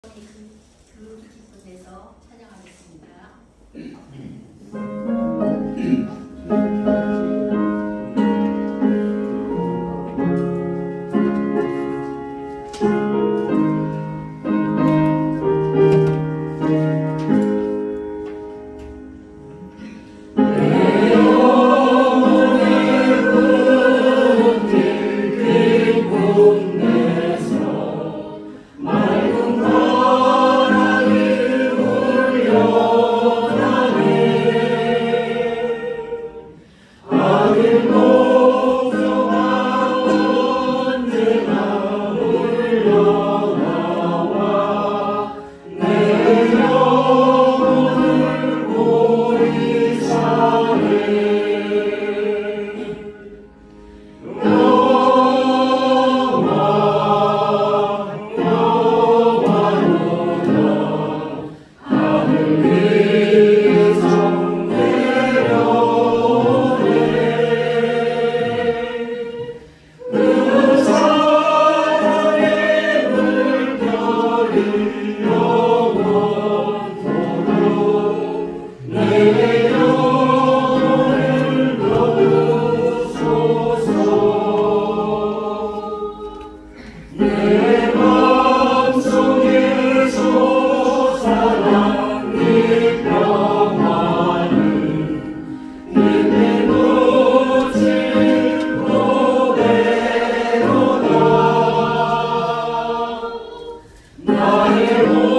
그 기쁨에서 찬양하겠습니다. 나의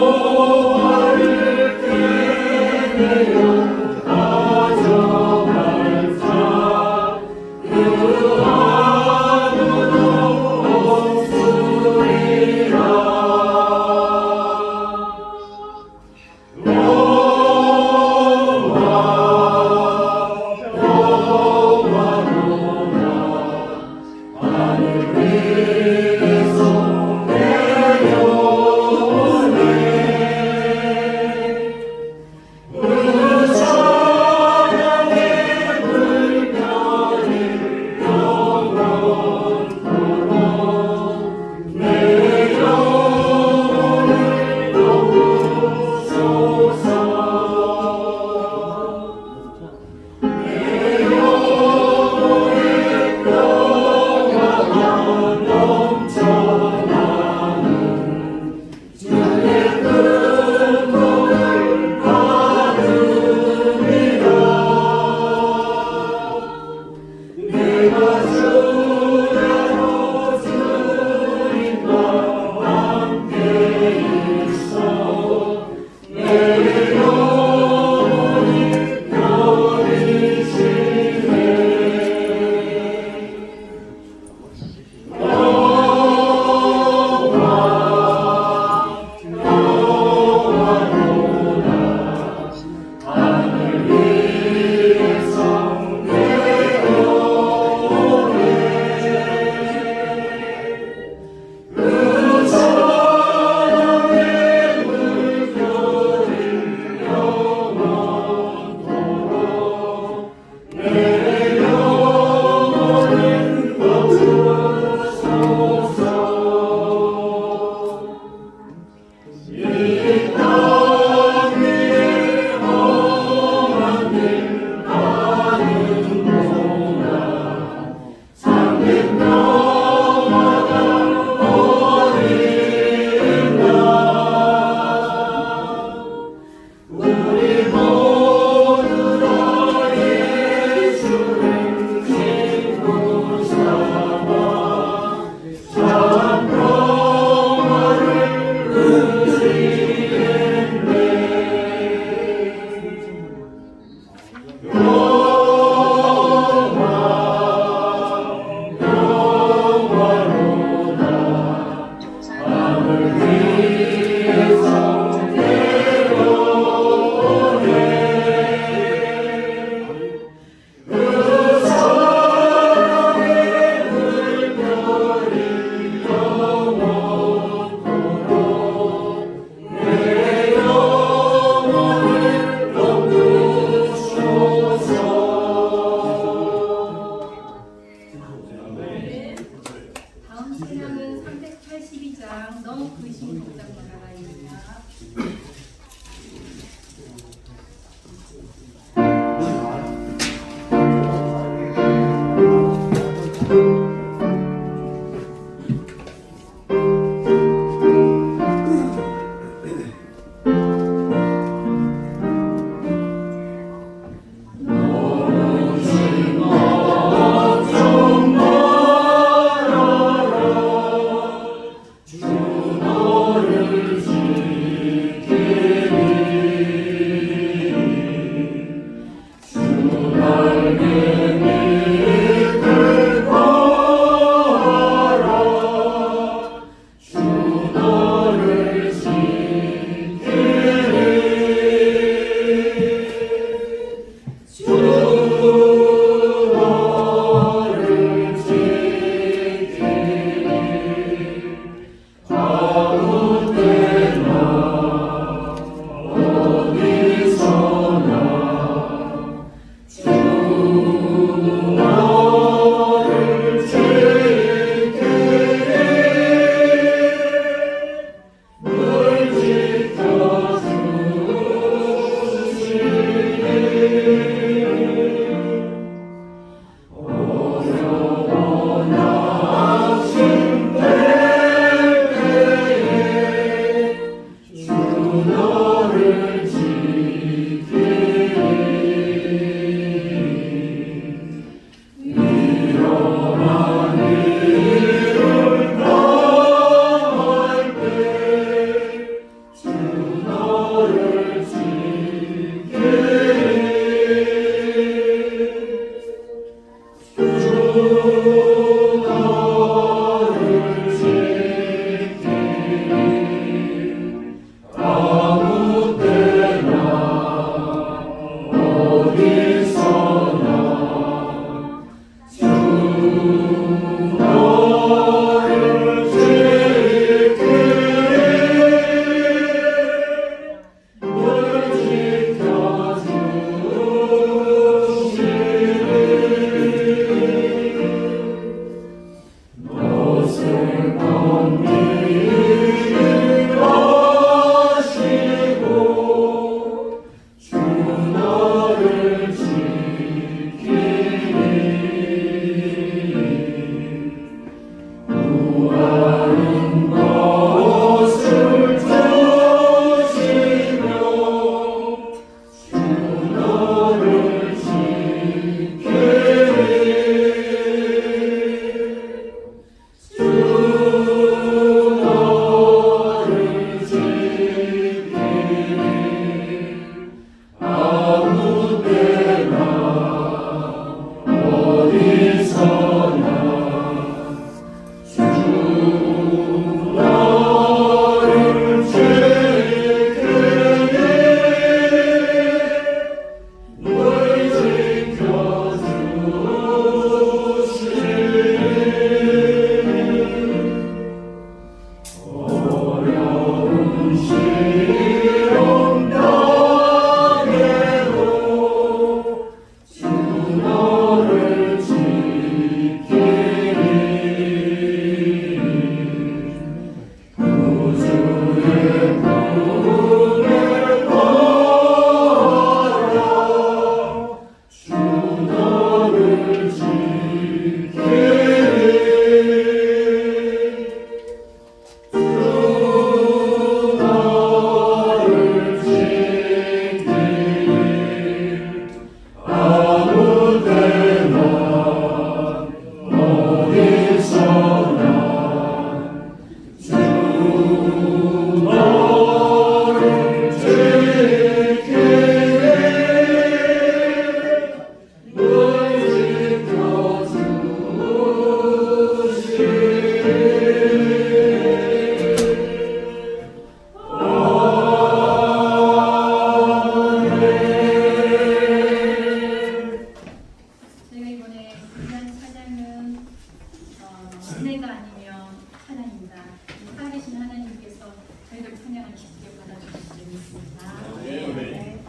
함께 받아주실 수 있습니다. 네.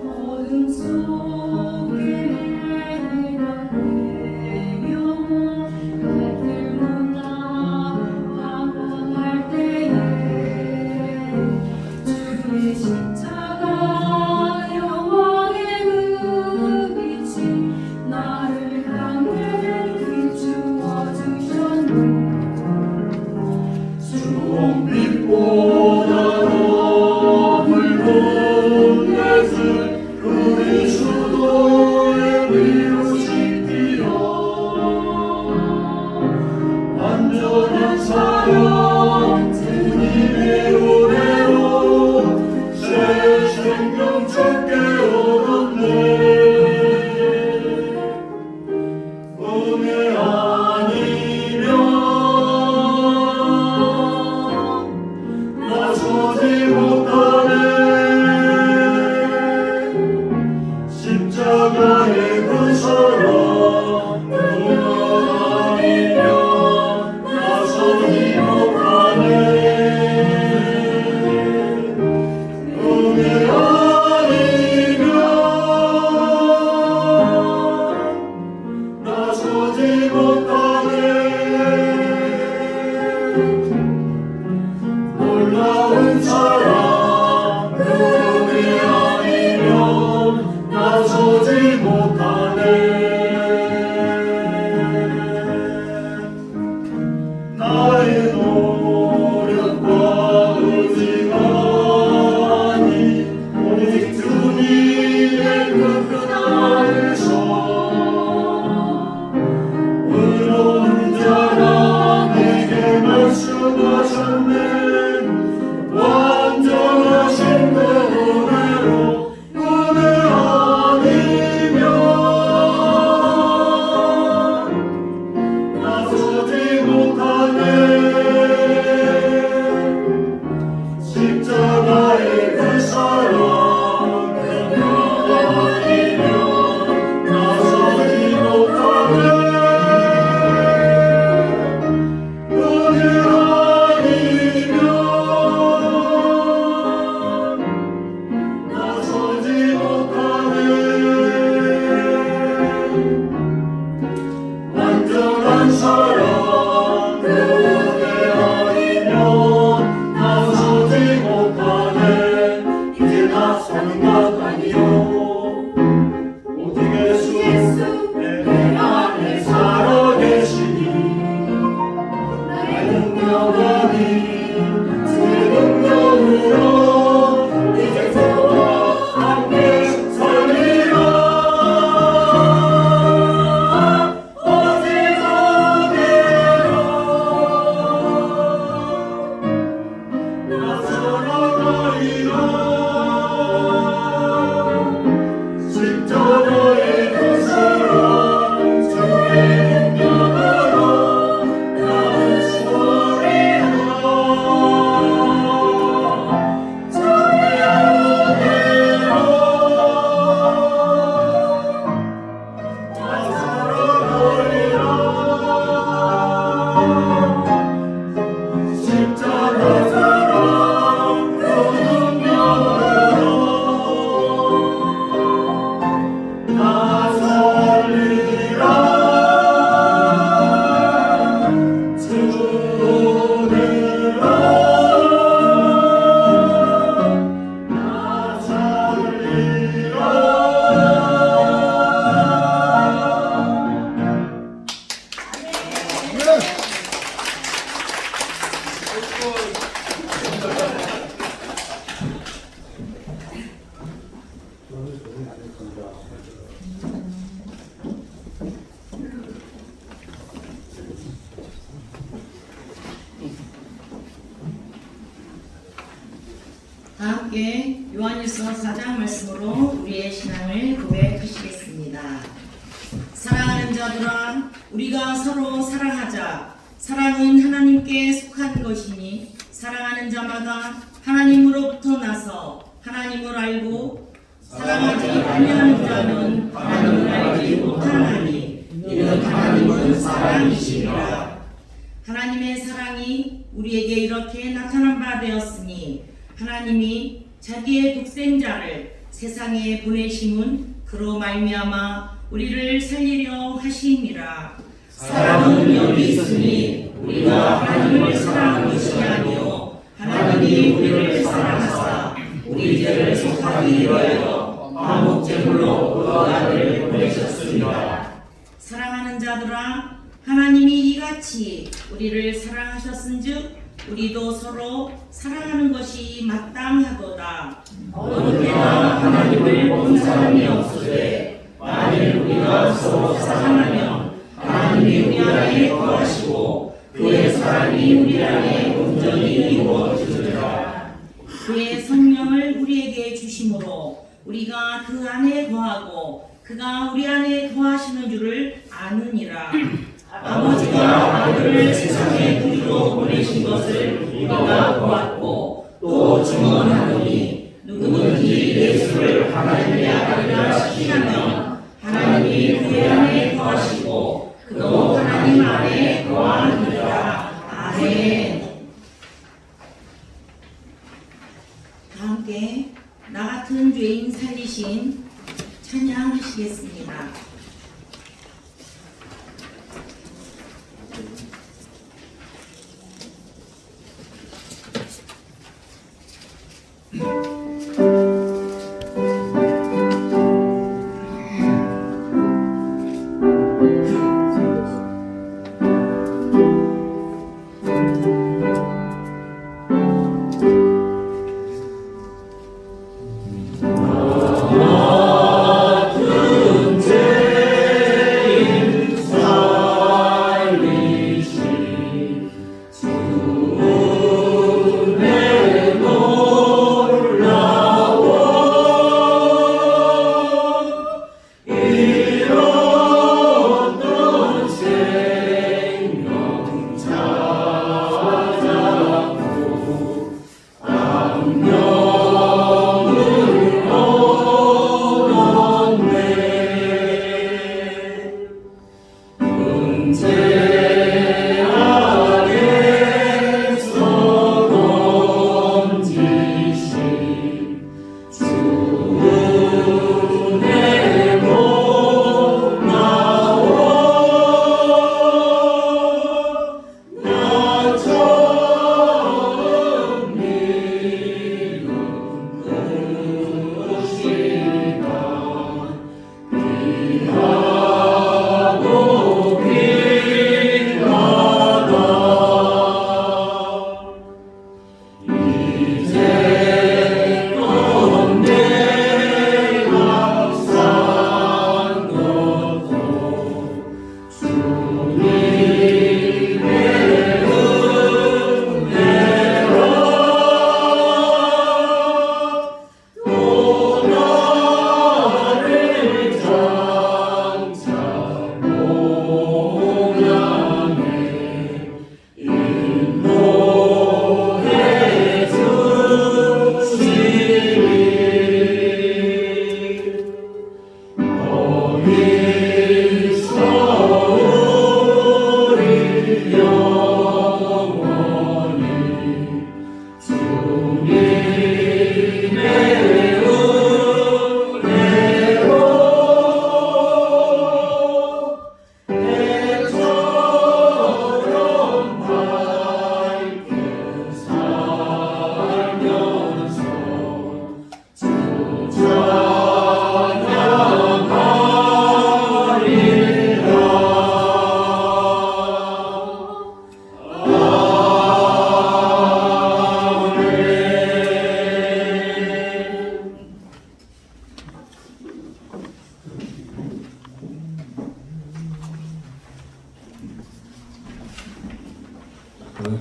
어둠 속에 내가 영혼 갈들고 나아갈 때에 주의 십자가 영광의 그 빛이 나를 향해 비추어 주셨네. 주홍빛보다 더 붉은 햇을 우리 수도에 비우시기여. 완전한 사랑 주님의 은혜로 새 생명 주께 얻었네. 은혜 아니면 나서지 못하네. 십자가의 그 사랑 은혜 아니면 나서지 못하네. 은혜 아니면 나서지 못하네. 놀라운 사랑 그 은혜 아니면 나서지 못하네. 나의 노력과 의지가 아니 오직 주님의 그 큰 안에서 의로운 자라 내게 말씀하셨네. 완전하신 그 은혜로 은혜 아니면 나서지 못하네. 십자가의 그 사랑 은혜 아니면 나서지 못하네. 은혜 아니면 나서지 못하네. 완전한 사랑 그 은혜 아니면 나서지 못하네. 이제 나 사는 것 아니요 오직 예수 내 안에 살아 계시니 나의 능력하니 주의 능력으로 이제 저와 함께 살리라. 오직 은혜로 나 살아가리라. 십자가의 그 사랑 주의 능력으로 나는 소리라. 주의 은혜로 나 살아가리라. 십자가 사랑 그 능력으로 나 살리라. 주 은혜로 나 살리라. 다 함께 요한일서 4장 말씀으로 우리의 신앙을 고백하시겠습니다. 자들아 우리가 서로 사랑하자. 사랑은 하나님께 속한 것이니 사랑하는 자마다 하나님으로부터 나서 하나님을 알고 사랑하지 아니하는 자는 하나님을 알지 못하나니 이는 하나님은 사랑이시니라. 하나님의 사랑이 우리에게 이렇게 나타난 바 되었으니 하나님이 자기의 독생자를 세상에 보내심은 그로 말미암아 우리를 살리려 하심이라. 사랑은 여기 있으니 우리가 하나님을 사랑한 것이 아니요 하나님이 우리를 사랑하사 우리 죄를 속하기 위하여 화목제물로 그 아들을 보내셨습니다. 사랑하는 자들아 하나님이 이같이 우리를 사랑하셨은즉 우리도 서로 사랑하는 것이 마땅하도다. 어느 때나 하나님을 본 사람이 없으되 만일 우리가 서로 사랑하면 하나님이 우리 안에 거하시고 그의 사랑이 우리 안에 온전히 이루어지리라. 그의 성령을 우리에게 주심으로 우리가 그 안에 거하고 그가 우리 안에 거하시는 줄을 아느니라. 아버지가 아들을 세상에 우리로 보내신 것을 우리가 보았고 또 증언하노니 누구든지 예수를 하나님의 아들이라 시인하면 하나님이 그의 안에 거하시고 그도 하나님 안에 거하느니라. 아멘. 다 함께 나 같은 죄인 살리신 찬양하시겠습니다.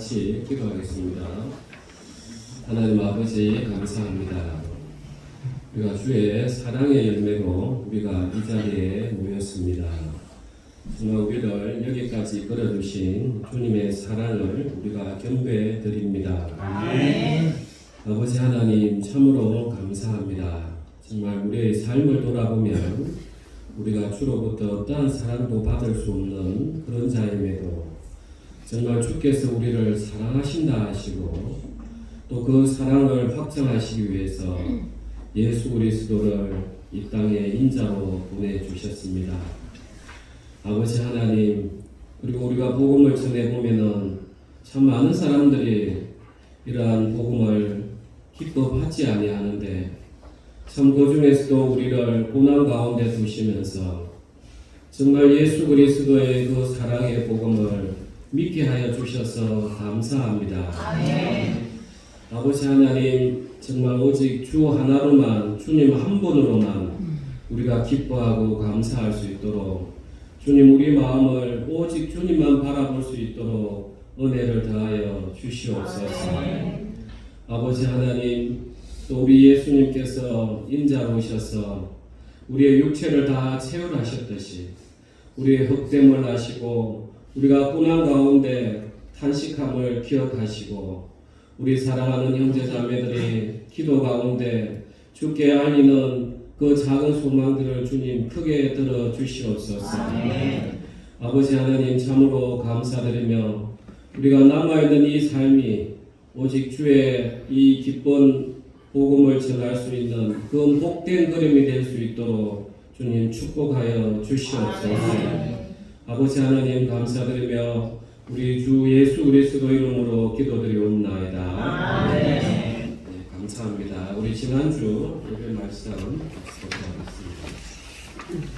같이 기도하겠습니다. 하나님 아버지 감사합니다. 우리가 주의 사랑의 열매로 우리가 이 자리에 모였습니다. 정말 우리를 여기까지 끌어주신 주님의 사랑을 우리가 경배해 드립니다. 아버지 하나님 참으로 감사합니다. 정말 우리의 삶을 돌아보면 우리가 주로부터 어떠한 사랑도 받을 수 없는 그런 자임에도 정말 주께서 우리를 사랑하신다 하시고 또 그 사랑을 확정하시기 위해서 예수 그리스도를 이 땅에 인자로 보내주셨습니다. 아버지 하나님, 그리고 우리가 복음을 전해보면은 참 많은 사람들이 이러한 복음을 기뻐 받지 아니하는데 참 그 중에서도 우리를 고난 가운데 두시면서 정말 예수 그리스도의 그 사랑의 복음을 믿게 하여 주셔서 감사합니다. 아버지 하나님, 정말 오직 주 하나로만, 주님 한 분으로만 우리가 기뻐하고 감사할 수 있도록 주님 우리 마음을 오직 주님만 바라볼 수 있도록 은혜를 더하여 주시옵소서. 아버지 하나님, 또 우리 예수님께서 인자로 오셔서 우리의 육체를 다 채울하셨듯이 우리의 헛됨을 아시고 우리가 고난 가운데 탄식함을 기억하시고 우리 사랑하는 형제자매들이 기도 가운데 주께 알리는 그 작은 소망들을 주님 크게 들어 주시옵소서. 아버지 하나님 참으로 감사드리며 우리가 남아있는 이 삶이 오직 주의 이 기쁜 복음을 전할 수 있는 그 복된 걸음이 될 수 있도록 주님 축복하여 주시옵소서. 아버지 하나님 감사드리며 우리 주 예수 그리스도 이름으로 기도드리옵나이다. 네, 감사합니다. 우리 지난주 예배 말씀 보도록 하겠습니다.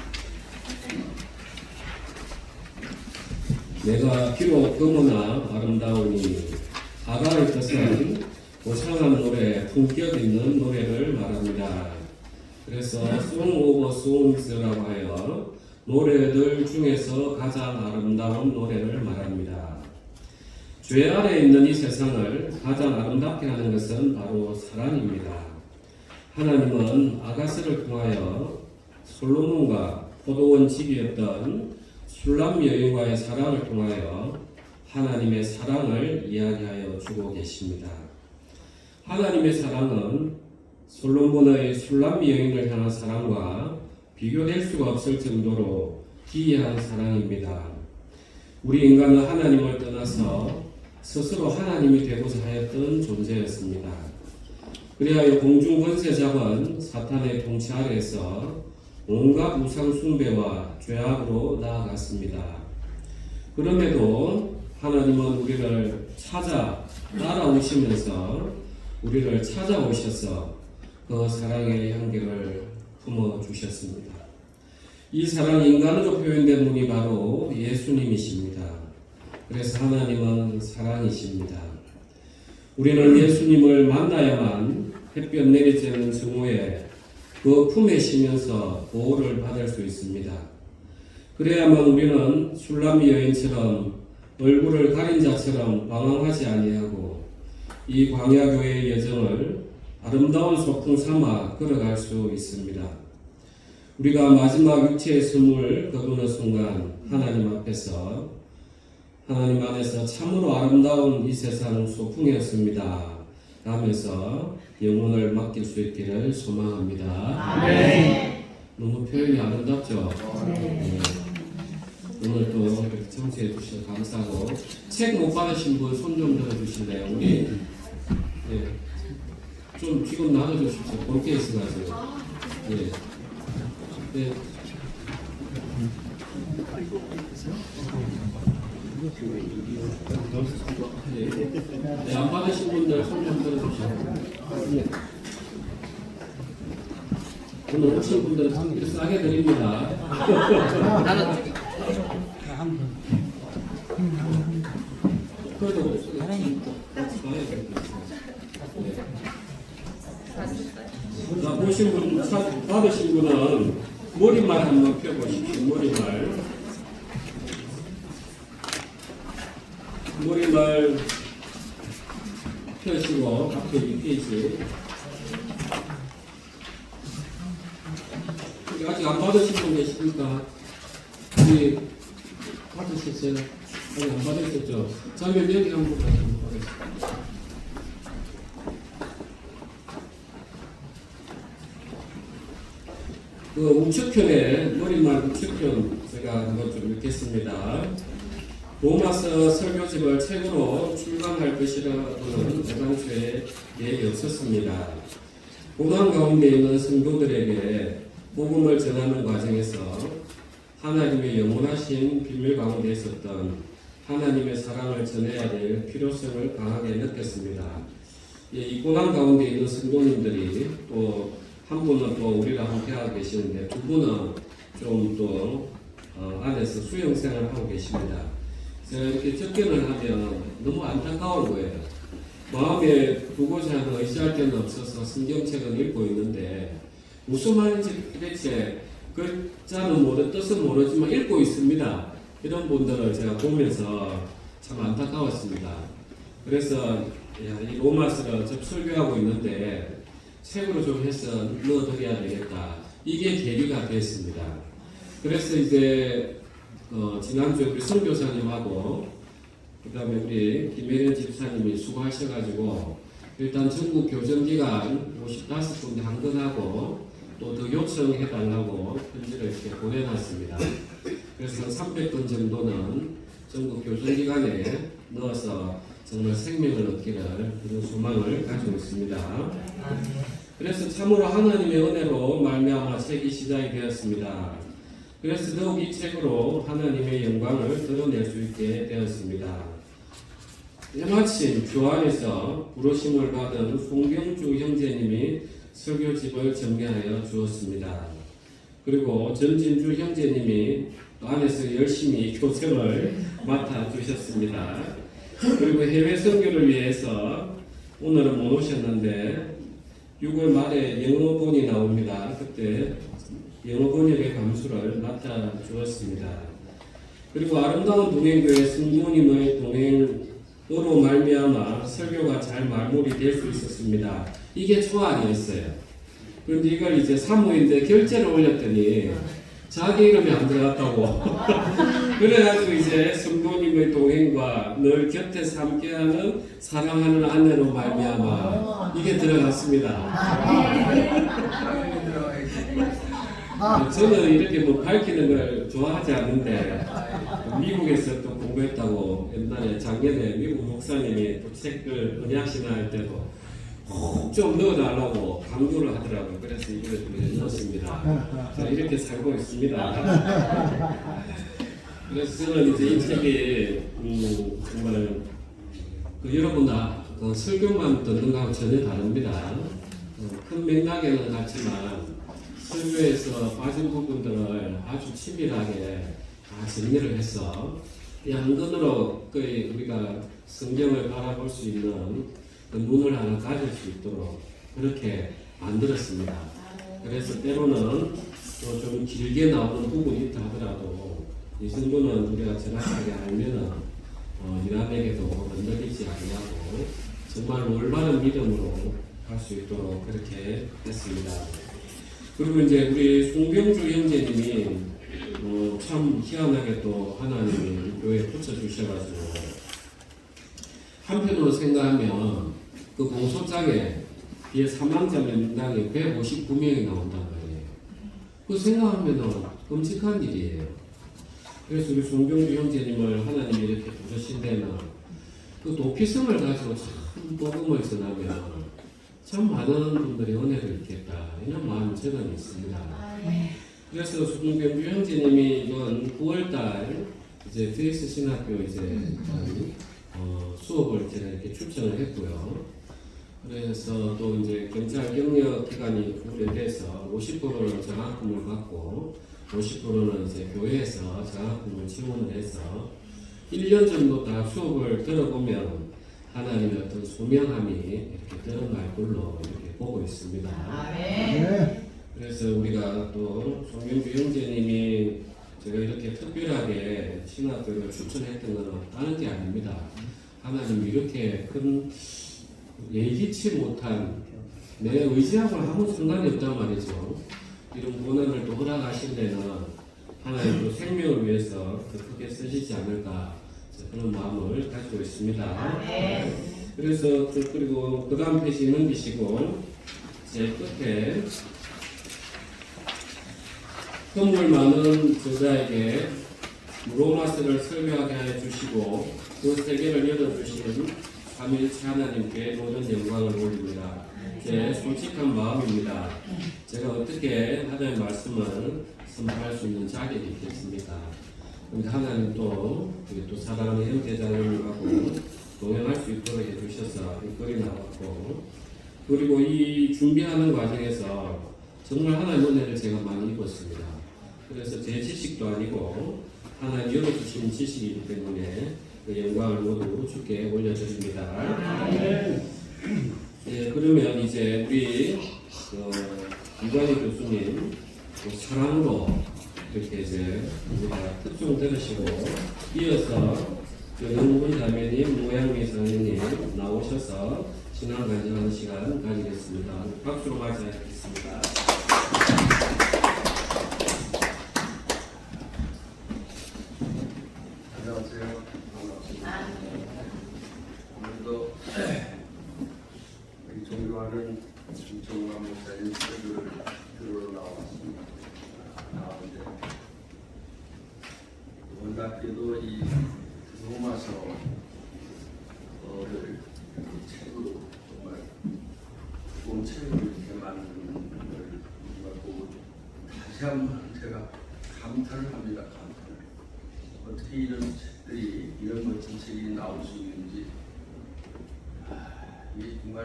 내가 비록 너무나 아름다우니 아가의 뜻은 고상한 노래, 품격 있는 노래를 말합니다. 그래서 Song of Songs라고 하여 노래들 중에서 가장 아름다운 노래를 말합니다. 죄 아래 있는 이 세상을 가장 아름답게 하는 것은 바로 사랑입니다. 하나님은 아가스를 통하여 솔로몬과 포도원 집이었던 술람 여인과의 사랑을 통하여 하나님의 사랑을 이야기하여 주고 계십니다. 하나님의 사랑은 솔로몬의 술람 여인을 향한 사랑과 비교될 수가 없을 정도로 기이한 사랑입니다. 우리 인간은 하나님을 떠나서 스스로 하나님이 되고자 하였던 존재였습니다. 그리하여 공중 권세자는 사탄의 통치 아래에서 온갖 우상 숭배와 죄악으로 나아갔습니다. 그럼에도 하나님은 우리를 따라오시면서 우리를 찾아오셔서 그 사랑의 향기를 품어주셨습니다. 이 사랑이 인간으로 표현된 분이 바로 예수님이십니다. 그래서 하나님은 사랑이십니다. 우리는 예수님을 만나야만 햇볕 내리쬐는 정오에 그 품에 쉬면서 보호를 받을 수 있습니다. 그래야만 우리는 술람 여인처럼 얼굴을 가린 자처럼 방황하지 아니하고 이 광야교회의 여정을 아름다운 소풍 삼아 걸어갈 수 있습니다. 우리가 마지막 육체의 숨을 거두는 순간 하나님 앞에서 하나님 안에서 참으로 아름다운 이 세상 소풍이었습니다 하면서 영혼을 맡길 수 있기를 소망합니다. 너무 표현이 아름답죠? 네. 오늘 또 이렇게 청취해 주셔서 감사하고 책 못 받으신 분 손 좀 들어주실래요? 우리 네. 좀 지금 나눠주십시오. 볼 게 있어가지고. 네. 네. 네. 안 받으신 분들 손 좀 들어주시고. 네. 오늘 오신 분들은 싸게 드립니다. 그래도 자, 보신 분, 받으신 분은 머리말 한번 펴보십시오. 머리말 펴시고 앞에 2페이지. 아직 안 받으신 분 계십니까? 우리 받으셨어요? 아니 안 받으셨죠? 자면 여기 한번 받으겠습니다. 그 우측편에 머리말 우측편 제가 그것 좀 읽겠습니다. 로마서 설교집을 책으로 출간할 것이라고는 애당초에 계획이 없었습니다. 고난 가운데 있는 성도들에게 복음을 전하는 과정에서 하나님의 영원하신 비밀 가운데 있었던 하나님의 사랑을 전해야 될 필요성을 강하게 느꼈습니다. 이 고난 가운데 있는 성도님들이 또 한 분은 또 우리랑 함께하고 계시는데 두 분은 좀 또 안에서 수영생활을 하고 계십니다. 제가 이렇게 접견을 하면 너무 안타까운 거예요. 마음에 두고자 하는 의지할 데는 없어서 성경책은 읽고 있는데 무슨 말인지 도대체 글자는 뜻은 모르지만 읽고 있습니다. 이런 분들을 제가 보면서 참 안타까웠습니다. 그래서 이 로마서를 설교하고 있는데 책으로 좀 해서 넣어드려야 되겠다. 이게 계기가 됐습니다. 그래서 이제 지난주에 우리 선교사님하고 그 다음에 우리 김혜련 집사님이 수고하셔가지고 일단 전국 교정기간 55군데 한건하고 또 더 요청해달라고 편지를 이렇게 보내놨습니다. 그래서 300건 정도는 전국 교정기관에 넣어서 정말 생명을 얻기를 그런 소망을 가지고 있습니다. 그래서 참으로 하나님의 은혜로 말미암아 책이 시작이 되었습니다. 그래서 더욱 이 책으로 하나님의 영광을 드러낼 수 있게 되었습니다. 마침 교환에서 부르심을 받은 송경주 형제님이 설교집을 정리하여 주었습니다. 그리고 전진주 형제님이 안에서 열심히 교정을 맡아주셨습니다. 그리고 해외 선교를 위해서 오늘은 못 오셨는데 6월 말에 영어 본이 나옵니다. 그때 영어 번역의 감수를 맡아주었습니다. 그리고 아름다운 동행교회 성모님의 동행으로 말미암아 설교가 잘 말몰이 될 수 있었습니다. 이게 초안이었어요. 그런데 이걸 이제 사무인데 결제를 올렸더니 자기 이름이 안 들어갔다고. 그래가지고 이제 성도님의 동행과 늘 곁에서 함께하는 사랑하는 아내로 말미암아 이게 들어갔습니다. 저는 이렇게 뭐 밝히는 걸 좋아하지 않는데 미국에서 또 공부했다고 옛날에 작년에 미국 목사님이 또 책을 언약신화 할 때도 꼭 좀 넣어달라고 강조를 하더라고요. 그래서 이걸 좀 넣었습니다. 자, 이렇게 살고 있습니다. 그래서 저는 이제 이 책이 정말 여러분 설교만 듣는 거하고 전혀 다릅니다. 큰 맥락에는 같지만 설교에서 빠진 부분들을 아주 치밀하게 다 정리를 해서 이 한 권으로 거의 우리가 성경을 바라볼 수 있는 그 눈을 하나 가질 수 있도록 그렇게 만들었습니다. 그래서 때로는 또 좀 길게 나오는 부분이 있다 하더라도 이 정도는 우리가 정확하게 알면은 이남에게도 흔들리지 아니하고 정말 올바른 믿음으로 갈 수 있도록 그렇게 했습니다. 그리고 이제 우리 송병주 형제님이 참 희한하게 또 하나님이 교회에 붙여주셔가지고 한편으로 생각하면 그 공소장에 뒤에 사망자 명단이 159명이 나온단 말이에요. 그 생각하면 끔찍한 일이에요. 그래서 우리 송병주 형제님을 하나님이 이렇게 부르신 데는 그 도피성을 가지고 참 복음을 전하면 참 많은 분들이 은혜를 입겠다 이런 마음이 저는 있습니다. 그래서 송병주 형제님이 이번 9월달 이제 드레스 신학교 이제 수업을 제가 이렇게 추천을 했고요. 그래서 또 이제 경찰 경력 기간이 구분돼서 50%는 장학금을 받고 50%는 이제 교회에서 장학금을 지원을 해서 1년 정도 다 수업을 들어보면 하나님의 어떤 소명함이 이렇게 드러날 걸로 이렇게 보고 있습니다. 그래서 우리가 또 송경주 형제님이 제가 이렇게 특별하게 신학교를 추천했던 것은 다른 게 아닙니다. 하나님 이렇게 큰 예기치 못한 내 의지하고는 아무 상관이 없단 말이죠. 이런 고난을 또 허락하신 데는 하나님도 생명을 위해서 더 크게 쓰시지 않을까 그런 마음을 가지고 있습니다. 그래서 그리고 그 다음 페이지 넘기시고 제 끝에 선물 많은 저자에게 로마서를 설교하게 해 주시고 그 세계를 열어주신 삼위일체 하나님께 모든 영광을 올립니다. 제 솔직한 마음입니다. 제가 어떻게 하나님의 말씀을 선포할 수 있는 자격이 있겠습니까? 근데 하나님 또 사랑하는 형제자님하고 동행할 수 있도록 해주셔서 이 글이 나왔고, 그리고 이 준비하는 과정에서 정말 하나님의 은혜를 제가 많이 입었습니다. 그래서 제 지식도 아니고 하나님 열어주신 지식이기 때문에 그 영광을 모두 주께 올려드립니다. 예, 그러면 이제 우리 이관희 교수님 사랑으로 이렇게 이제 우리가 특종 들으시고 이어서 영훈 자매님, 모양미 선생님 나오셔서 신앙 간증하는 시간 가지겠습니다. 박수로 맞이하겠습니다. 안녕하세요. 반갑습니다. 오늘도 우리 존경하는 김정만 목사님 설교를 들으러 나왔습니다. 놀랍게도 이 로마서를 책으로 정말 좋은 책으로 이렇게 만드는 걸 보고 다시 한번 제가 감탄을 합니다. 어떻게 이런 책들이, 이런 멋진 책이 나올 수 있는지, 이게 정말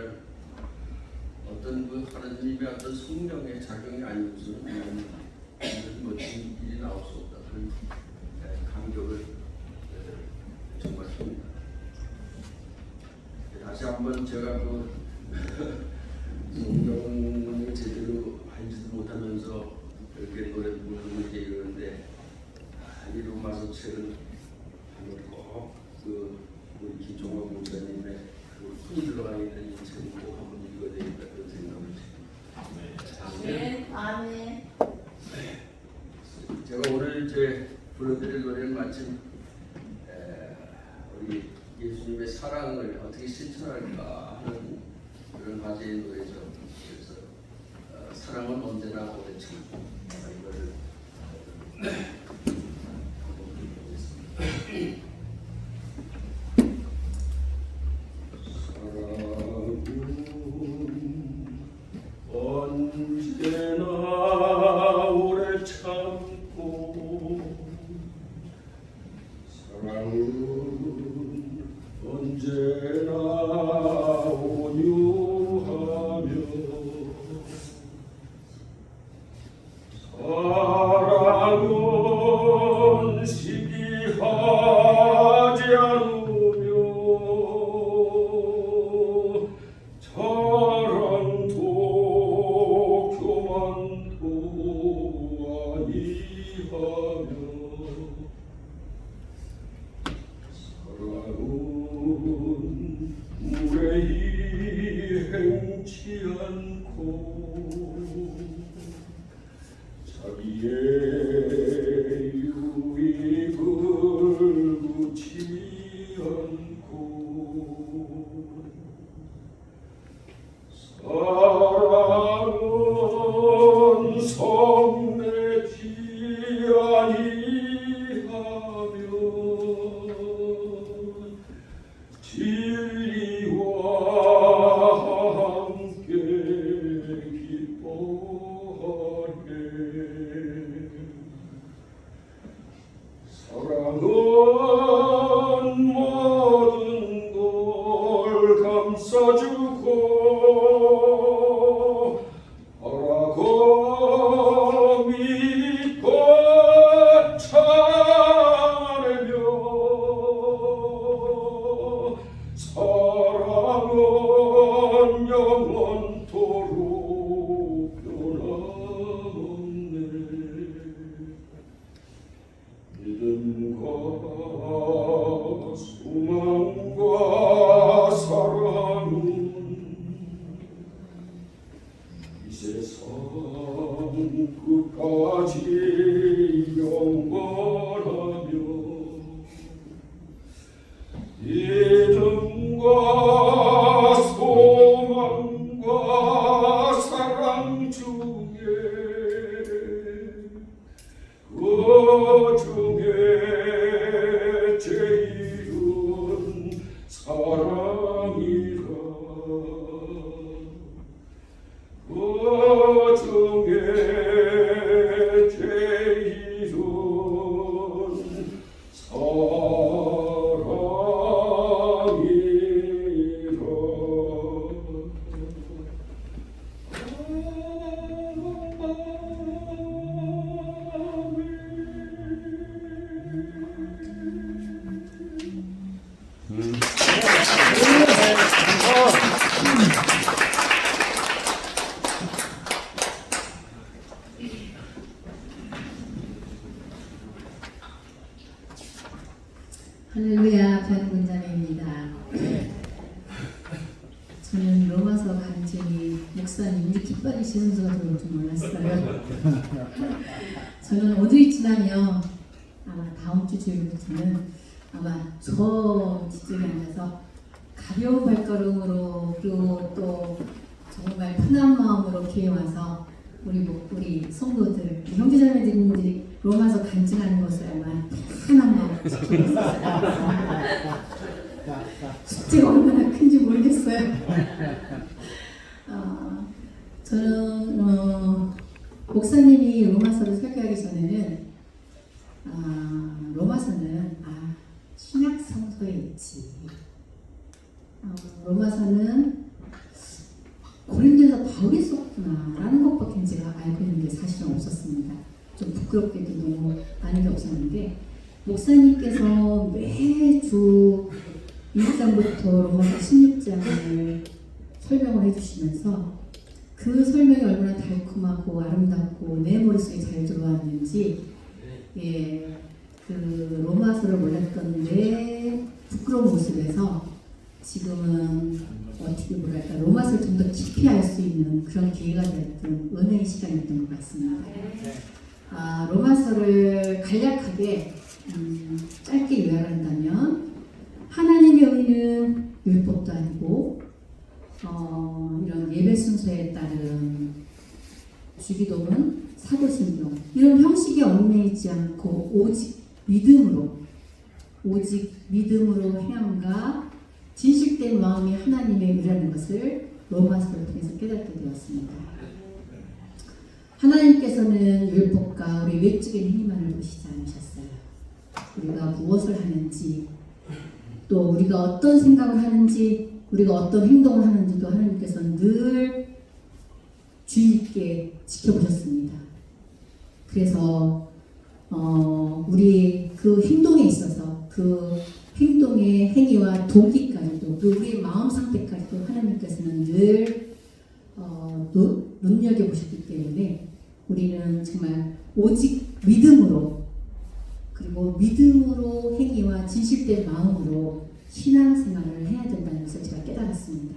어떤 하나님의 어떤 성령의 작용이 아니고서는 이런 멋진 일이 나올 수 없다. 그런 감격을 정말 합니다. 다시 한번 제가 성경을 제대로 알지도 못하면서 이렇게 노래 부르는 게 이러는데, 이 로마서 책은 꼭 우리 김종환 목사님의 손이 들어가 있는 이 책을 꼭 한번 읽어야 되겠다 그런 생각을 합니다. 아멘. 제가 오늘 이제 불러드릴 노래는 마침 우리 예수님의 사랑을 어떻게 실천할까 하는 그런 과제의 노래죠. 그래서 사랑은 언제나 오래 참고 이거를 언제나 오래 참고 사랑은 언제나 온유하며 사랑은 시기하지 않으며 자랑도 교만도 아니하며 사랑은 무례히 행치 않고 자기의 유익을 구치 않고 사랑은 성내지 아니하며 진리와 함께 기뻐하네. 사랑은 모든 걸 감싸주고 바라고 믿고 참으며 사랑은 영원토록 변함없네. 믿음과 소망과 사랑은 이 세상 끝까지 영원 할렐루야, 변문자매입니다. 저는 로마서 간증이 목사님 이렇게 빨리 제 순서가 들어올 줄 몰랐어요. 저는 오늘이 지나면 아마 다음 주 주일부터는 아마 저 뒤쪽에 앉아서 가벼운 발걸음으로 그리고 또 정말 편한 마음으로 교회 와서 우리 성도들, 형제자매들이 로마서 간증하는 것을 아마 편한 마음으로 지키고 있어요. 숙제가 얼마나 큰지 모르겠어요. 저는 목사님이 로마서를 설교하기 전에는 로마서는 신약 성서에 있지. 로마서는 고린도에서 바울이 썼구나라는 것밖에 제가 알고 있는 게 사실은 없었습니다. 좀 부끄럽게도 너무 아는 게 없었는데 목사님께서 매주 1장부터 로마서 16장을 설명을 해주시면서 그 설명이 얼마나 달콤하고 아름답고 내 머릿속에 잘 들어왔는지 그 로마서를 몰랐던 내 부끄러운 모습에서 지금은 어떻게 뭐랄까 로마서를 좀 더 깊이 알 수 있는 그런 기회가 됐던 은혜의 시간이었던 것 같습니다. 로마서를 간략하게 짧게 요약한다면 하나님의 의는 율법도 아니고 이런 예배 순서에 따른 주기도문, 사도신경 이런 형식에 얽매이지 않고 오직 믿음으로 행함과 진실된 마음이 하나님의 의라는 것을 로마서를 통해서 깨닫게 되었습니다. 하나님께서는 율법과 우리 외적인 행위만을 보시지 않으셨어요. 우리가 무엇을 하는지 또 우리가 어떤 생각을 하는지 우리가 어떤 행동을 하는지도 하나님께서는 늘 주의 깊게 지켜보셨습니다. 그래서 우리 그 행동에 있어서 그 행동의 행위와 동기까지도 또 우리의 마음 상태까지도 하나님께서는 늘 눈여겨보셨기 때문에 우리는 정말 오직 믿음으로 그리고 믿음으로 행위와 진실된 마음으로 신앙생활을 해야 된다는 것을 제가 깨달았습니다.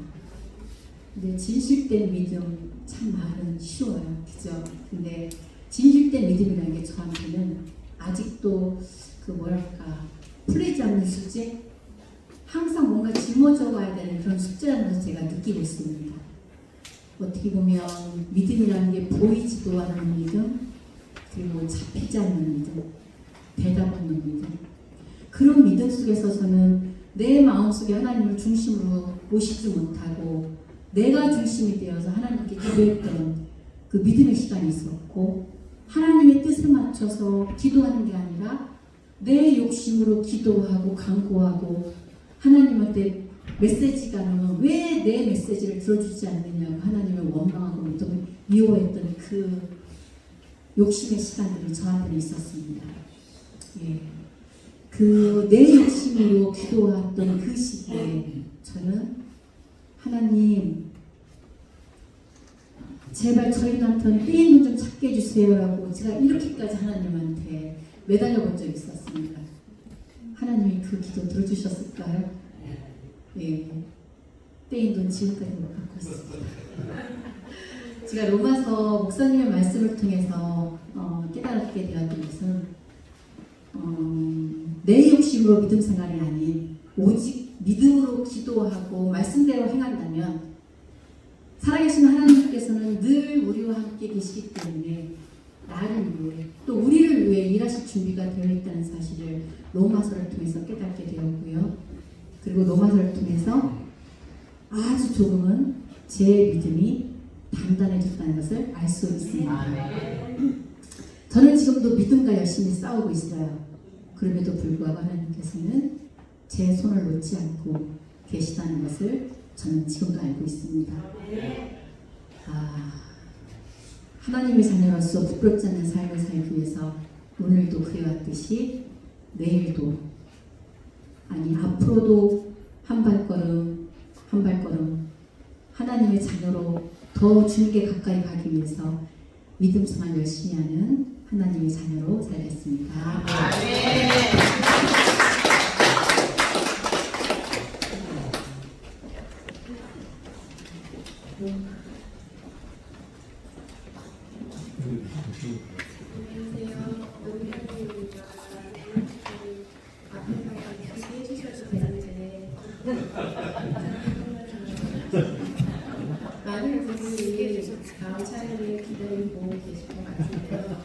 근데 진실된 믿음 참 말은 쉬워요. 그죠? 근데 진실된 믿음이라는 게 저한테는 아직도 그 뭐랄까 풀리지 않는 숙제? 항상 뭔가 짊어져 와야 되는 그런 숙제라는 것을 제가 느끼고 있습니다. 어떻게 보면 믿음이라는 게 보이지도 않는 믿음, 그리고 잡히지 않는 믿음, 대답 없는 믿음. 그런 믿음 속에서 저는 내 마음속에 하나님을 중심으로 모시지 못하고 내가 중심이 되어서 하나님께 기도했던 그 믿음의 시간이 있었고 하나님의 뜻에 맞춰서 기도하는 게 아니라 내 욕심으로 기도하고 간구하고 하나님한테 메시지가 나면 왜 내 메시지를 들어주지 않느냐고 하나님을 원망하고 미워했던 그 욕심의 시간들이 저한테는 있었습니다. 그 내 욕심으로 기도했던 그 시기에 저는 하나님 제발 저희한테는 떼인 돈 좀 찾게 해주세요라고 제가 이렇게까지 하나님한테 매달려 본 적이 있었습니다. 하나님이 그 기도 들어주셨을까요? 떼인 돈 지금까지 못 받고 있습니다. 제가 로마서 목사님의 말씀을 통해서 깨달게 되었던 것은 내 욕심으로 믿음 생활이 아닌 오직 믿음으로 기도하고 말씀대로 행한다면 살아계신 하나님께서는 늘 우리와 함께 계시기 때문에 나를 위해 또 우리를 위해 일하실 준비가 되어 있다는 사실을 로마서를 통해서 깨닫게 되었고요. 그리고 로마서를 통해서 아주 조금은 제 믿음이 단단해졌다는 것을 알 수 있습니다. 저는 지금도 믿음과 열심히 싸우고 있어요. 그럼에도 불구하고 하나님께서는 제 손을 놓지 않고 계시다는 것을 저는 지금도 알고 있습니다. 하나님의 자녀로서 부끄럽지 않는 삶을 살기 위해서 오늘도 그래왔듯이 내일도 아니 앞으로도 한 발걸음 한 발걸음 하나님의 자녀로 더 주님께 가까이 가기 위해서 믿음 생활 열심히 하는 하나님의 자녀로 살겠습니다.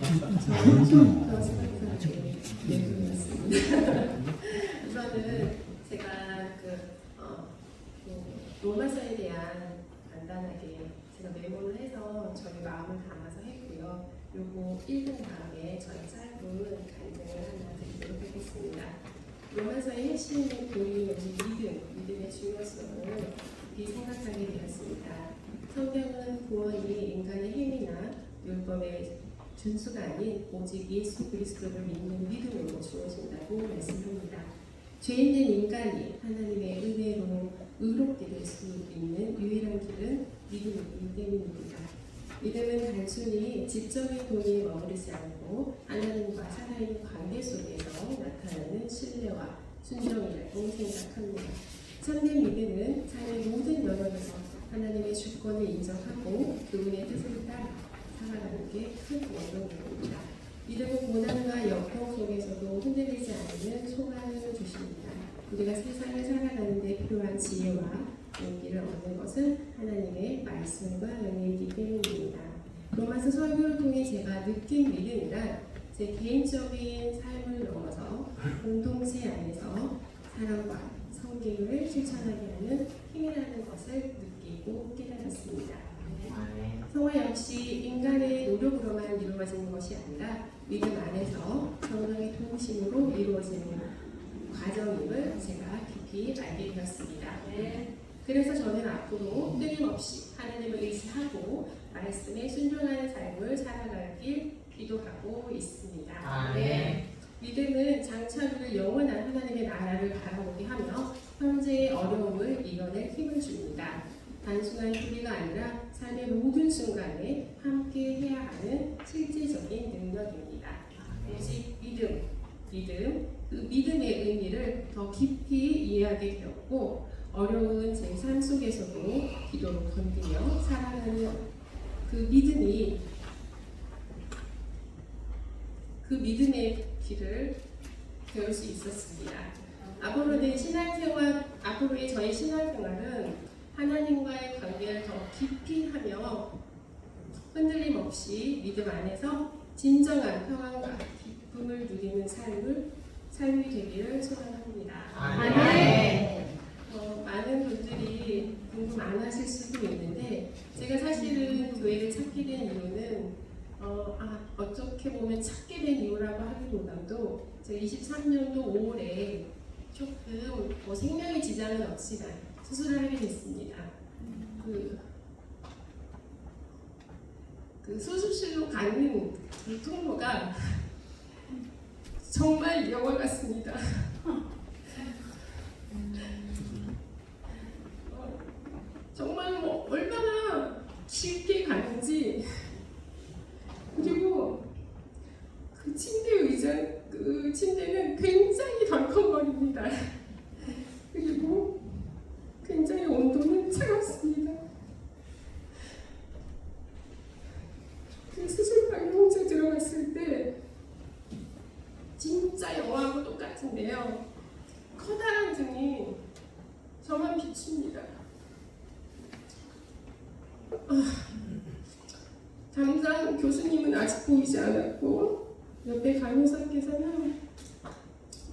그런 생각들을 내보였습니다. 우선은 제가 로마서에 대한 간단하게 제가 메모를 해서 저희 마음을 담아서 했고요. 요거 읽은 다음에 저희 짧은 간증을 하나 드리도록 하겠습니다. 로마서의 핵심의 본인의 믿음의 중요성을 깊이 생각하게 되었습니다. 성경은 구원이 인간의 행위나 율법의 준수가 아닌 오직 예수 그리스도를 믿는 믿음으로 주어진다고 말씀합니다. 죄인된 인간이 하나님의 은혜로 의롭게 될 수 있는 유일한 길은 믿음이기 때문입니다. 믿음은 단순히 지적인 도리에 머무르지 않고 하나님과 살아있는 관계 속에서 나타나는 신뢰와 순종이라고 생각합니다. 참된 믿음은 삶의 모든 영역에서 하나님의 주권을 인정하고 그분의 뜻을 따라 살아가는 게 큰 원동력입니다. 믿음은 고난과 역경 속에서도 흔들리지 않는 소망을 주십니다. 우리가 세상을 살아가는 데 필요한 지혜와 용기를 얻는 것은 하나님의 말씀과 은혜이기 때문입니다. 로마서 설교를 통해 제가 느낀 믿음이란 제 개인적인 삶을 넘어서 공동체 안에서 사랑과 성경을 실천하게 하는 힘이라는 것을 느끼고 깨달았습니다. 성화 역시 인간의 노력으로만 이루어지는 것이 아니라 믿음 안에서 성령의 통심으로 이루어지는 과정임을 제가 깊이 알게 되었습니다. 그래서 저는 앞으로 끊임없이 하나님을 의지하고 말씀에 순종하는 삶을 살아가길 기도하고 있습니다. 믿음은 장차를 영원한 하나님의 나라를 바라보게 하며 현재의 어려움을 이겨낼 힘을 줍니다. 단순한 소리가 아니라 삶의 모든 순간에 함께 해야 하는 실질적인 능력입니다. 오직 그 믿음의 의미를 더 깊이 이해하게 되었고 어려운 제 삶 속에서도 기도로 건드려 살아가는 그 믿음의 길을 배울 수 있었습니다. 앞으로의 저의 신앙생활은 하나님과의 관계를 더 깊이 하며 흔들림 없이 믿음 안에서 진정한 평안과 기쁨을 누리는 삶이 되기를 소원합니다. 많은 분들이 궁금 안 하실 수도 있는데 제가 사실은 교회를 찾게 된 이유는 어떻게 보면 찾게 된 이유라고 하기보다도 제가 23년도 5월에 조금 생명의 지장은 없지만 수술을 하게 됐습니다. 그 수술실로 가는 그 통로가 정말 영화 같습니다. 정말 얼마나 쉽게 가는지 그리고 그 침대는 굉장히 덜컹거립니다. 그리고 굉장히 온도는 차갑습니다. 그 수술방에 혼자 들어갔을 때 진짜 영화하고 똑같은데요. 커다란 등이 저만 비춥니다. 당장 교수님은 아직 보이지 않았고 옆에 간호사께서는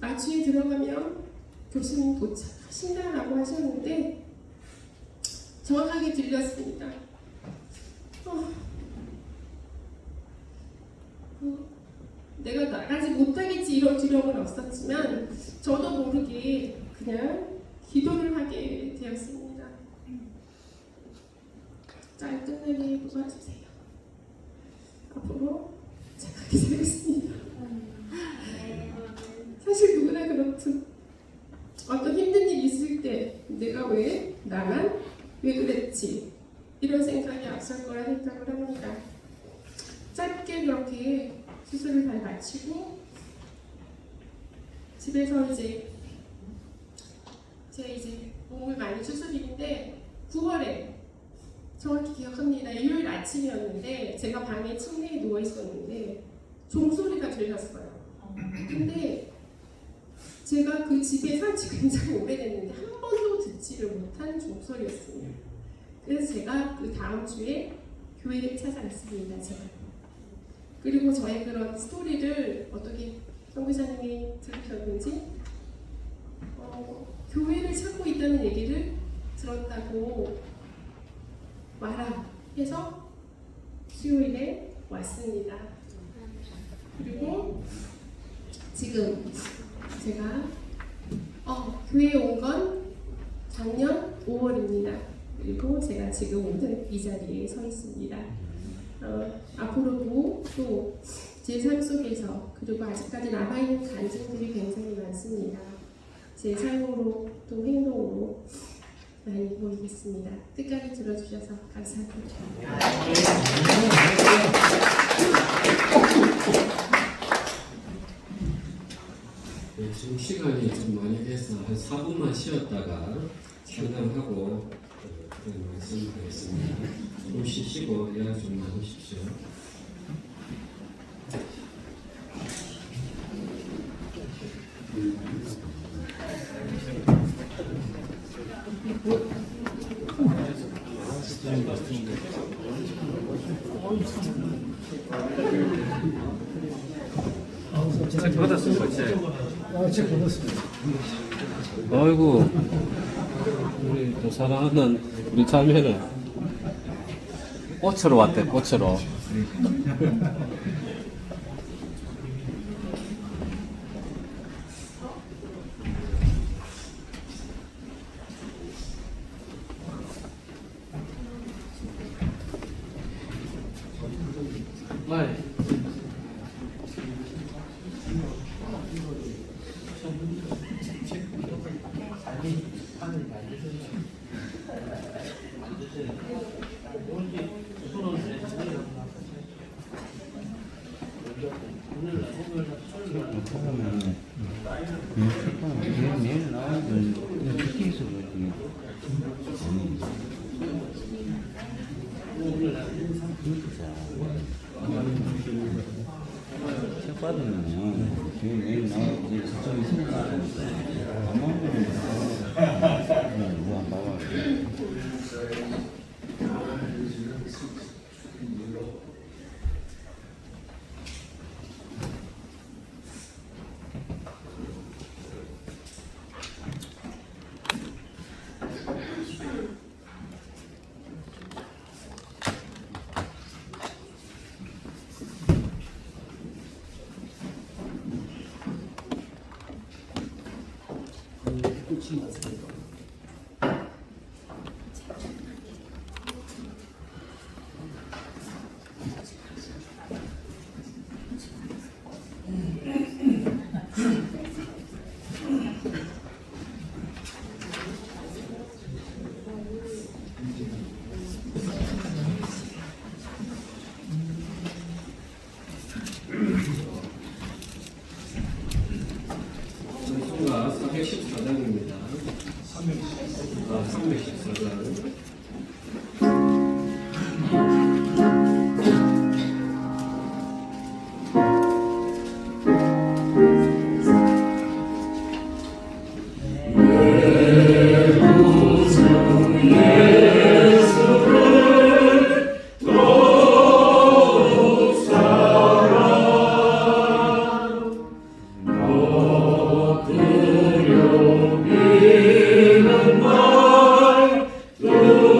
마취에 들어가면 교수님 도착하신다라고 하셨는데 정확하게 들렸습니다. 내가 나가지 못하겠지 이런 두려움은 없었지만 저도 모르게 그냥 기도를 하게 되었습니다. 잘 끝내게 도와주세요. 앞으로 제가 기다리겠습니다. 사실 누구나 그렇듯 어떤 힘든 일이 있을 때 내가 나만 왜 그랬지 이런 생각이 앞설 거라 생각을 합니다. 짧게 그렇게 수술을 잘 마치고 집에서 이제 몸을 많이 수술인데 9월에 정확히 기억합니다. 일요일 아침이었는데 제가 방에 침대에 누워 있었는데 종소리가 들렸어요. 근데 제가 그 집에 산 지 굉장히 오래됐는데 한 번도 듣지를 못한 종소리였습니다. 그래서 제가 그 다음 주에 교회를 찾아갔습니다. 그리고 저의 그런 스토리를 어떻게 선교사님이 들으셨는지 교회를 찾고 있다는 얘기를 들었다고 해서 수요일에 왔습니다. 그리고 지금 제가 교회에 온 건 작년 5월입니다. 그리고 제가 지금 오늘 이 자리에 서 있습니다. 앞으로도 또 제 삶 속에서 그리고 아직까지 남아있는 간증들이 굉장히 많습니다. 제 삶으로 또 행동으로 많이 보이겠습니다. 끝까지 들어주셔서 감사합니다. 네, 지금 시간이 좀 많이 돼서 한 4분만 쉬었다가 상담하고 그런 말씀드리겠습니다. 조금 쉬시고 이야기 좀 나누십시오. 책 받았습니다. 책 받았습니다. 아이고, 우리 또 사랑하는 우리 자매는 꽃으로 왔대, 꽃으로. 내일 나오면 그렇게 해서 책 받으면 내일 나오면 이제 저쪽에 있으니까 안 나오면 누구 안 봐봐. 전수가 414장입니다. 314장. 그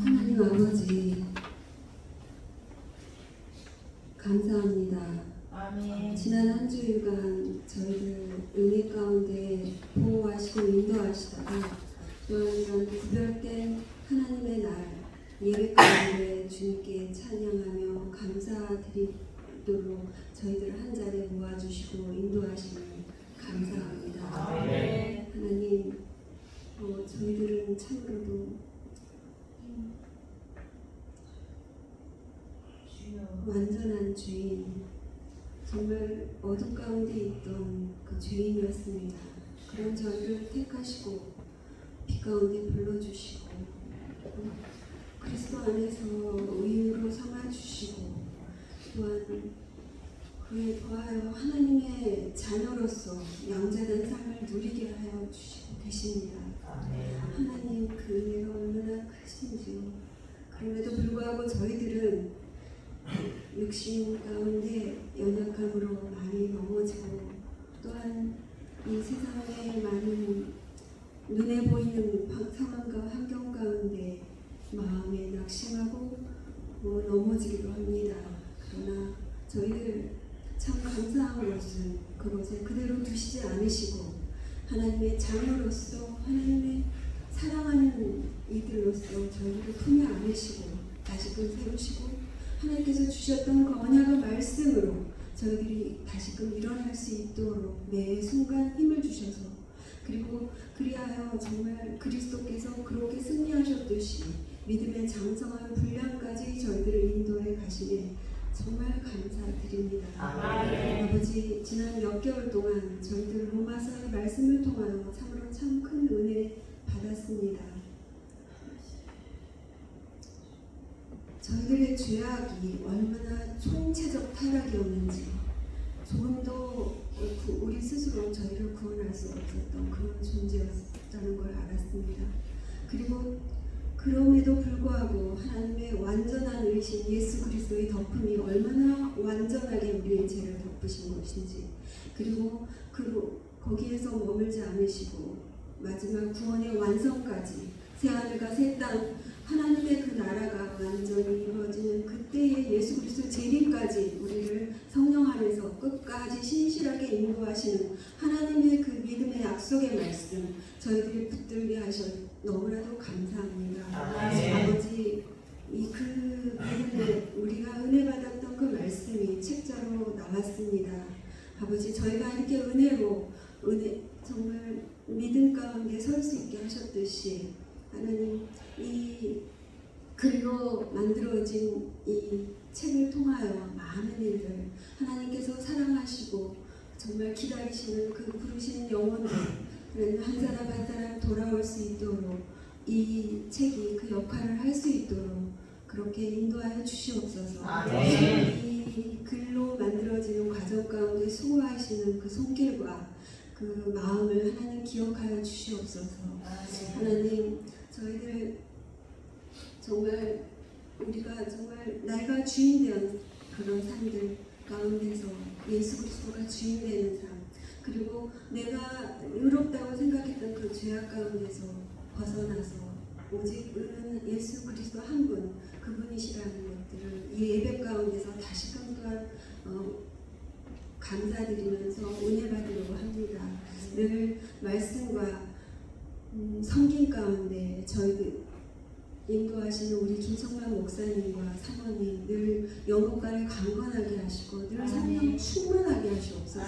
하나님 아버지 감사합니다. 아멘. 지난 한 주일간 저희들 은혜 가운데 보호하시고 인도하시다가 또한 이런 구별된 하나님의 날 예배 가운데 주님께 찬양하며 감사드리도록 저희들 한 자리에 모아주시고 인도하시니 감사합니다. 아멘. 하나님 저희들은 참으로도 완전한 죄인, 정말 어둠 가운데 있던 그 죄인이었습니다. 그런 저희를 택하시고 빛 가운데 불러주시고 그리스도 안에서 의인으로 삼아주시고 또한 그에 더하여 하나님의 자녀로서 양자된 삶을 누리게 하여 주시고 계십니다. 하나님 그 은혜가 얼마나 크신지요. 그럼에도 불구하고 저희들은 육신 가운데 연약함으로 많이 넘어지고 또한 이 세상의 많은 눈에 보이는 상황과 환경 가운데 마음에 낙심하고 넘어지기도 합니다. 그러나 저희들 참 감사한 것은 그것을 그대로 두시지 않으시고 하나님의 자녀로서 하나님의 사랑하는 이들로서 저희를 품에 안으시고 다시금 세우시고 하나님께서 주셨던 그 언약의 말씀으로 저희들이 다시금 일어날 수 있도록 매 순간 힘을 주셔서 그리고 그리하여 정말 그리스도께서 그렇게 승리하셨듯이 믿음의 장성한 분량까지 저희들을 인도해 가시니 정말 감사드립니다. 아버지 지난 몇 개월 동안 저희들 로마서의 말씀을 통하여 참으로 참 큰 은혜 받았습니다. 저희들의 죄악이 얼마나 총체적 타락이었는지 조금도 우리 스스로 저희를 구원할 수 없었던 그런 존재였다는 걸 알았습니다. 그리고 그럼에도 불구하고 하나님의 완전한 의신 예수 그리스도의 덮음이 얼마나 완전하게 우리의 죄를 덮으신 것인지 그리고 거기에서 머물지 않으시고 마지막 구원의 완성까지 새하늘과 새 땅 하나님의 그 나라가 완전히 이루어지는 그때의 예수 그리스도 재림까지 우리를 성령 안에서 끝까지 신실하게 인도하시는 하나님의 그 믿음의 약속의 말씀 저희들이 붙들게 하셔 너무나도 감사합니다. 아버지 그 부분에 우리가 은혜 받았던 그 말씀이 책자로 나왔습니다. 아버지 저희가 이렇게 은혜 정말 믿음 가운데 설 수 있게 하셨듯이 하나님 이 글로 만들어진 이 책을 통하여 많은 일들 하나님께서 사랑하시고 정말 기다리시는 그 부르시는 영혼들 한 사람 한 사람 돌아올 수 있도록 이 책이 그 역할을 할 수 있도록 그렇게 인도하여 주시옵소서. 이 글로 만들어지는 과정 가운데 수고하시는 그 손길과 그 마음을 하나님 기억하여 주시옵소서. 하나님 저희들 정말 우리가 정말 내가 주인되는 그런 삶들 가운데서 예수 그리스도가 주인되는 삶 그리고 내가 의롭다고 생각했던 그 죄악 가운데서 벗어나서 오직 예수 그리스도 한 분 그분이시라는 것들을 이 예배 가운데서 다시금 또한 감사드리면서 은혜 받으려고 합니다. 늘 말씀과 성경 가운데 저희들 인도하시는 우리 김성만 목사님과 사모님 늘 영혼관을 강건하게 하시고 늘 성령 충만하게 하시옵소서.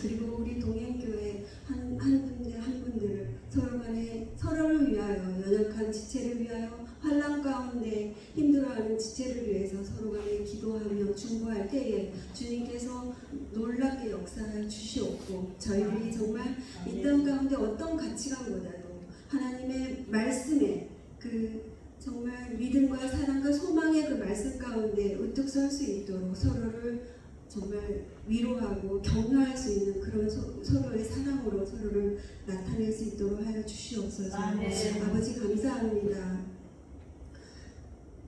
그리고 우리 동행교회 한 분들을 서로 간에 서로를 위하여 연약한 지체를 위하여 환난 가운데 힘들어하는 지체를 위해서 서로 간에 기도하며 중보할 때에 주님께서 놀랍게 역사하여 주시옵고 저희들이 정말 이 땅 가운데 어떤 가치관보다도 하나님의 말씀에 그 정말 믿음과 사랑과 소망의 그 말씀 가운데 우뚝 설 수 있도록 서로를 정말 위로하고 격려할 수 있는 그런 서로의 사랑으로 서로를 나타낼 수 있도록 하여 주시옵소서. 아버지 감사합니다.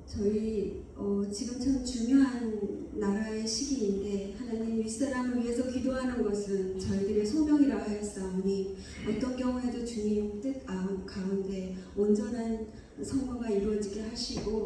저희 지금 참 중요한 나라의 시기인데 하나님 윗사람을 위해서 기도하는 것은 저희들의 소명이라 하였사오니 어떤 경우에도 주님 뜻 가운데 온전한 선거가 이루어지게 하시고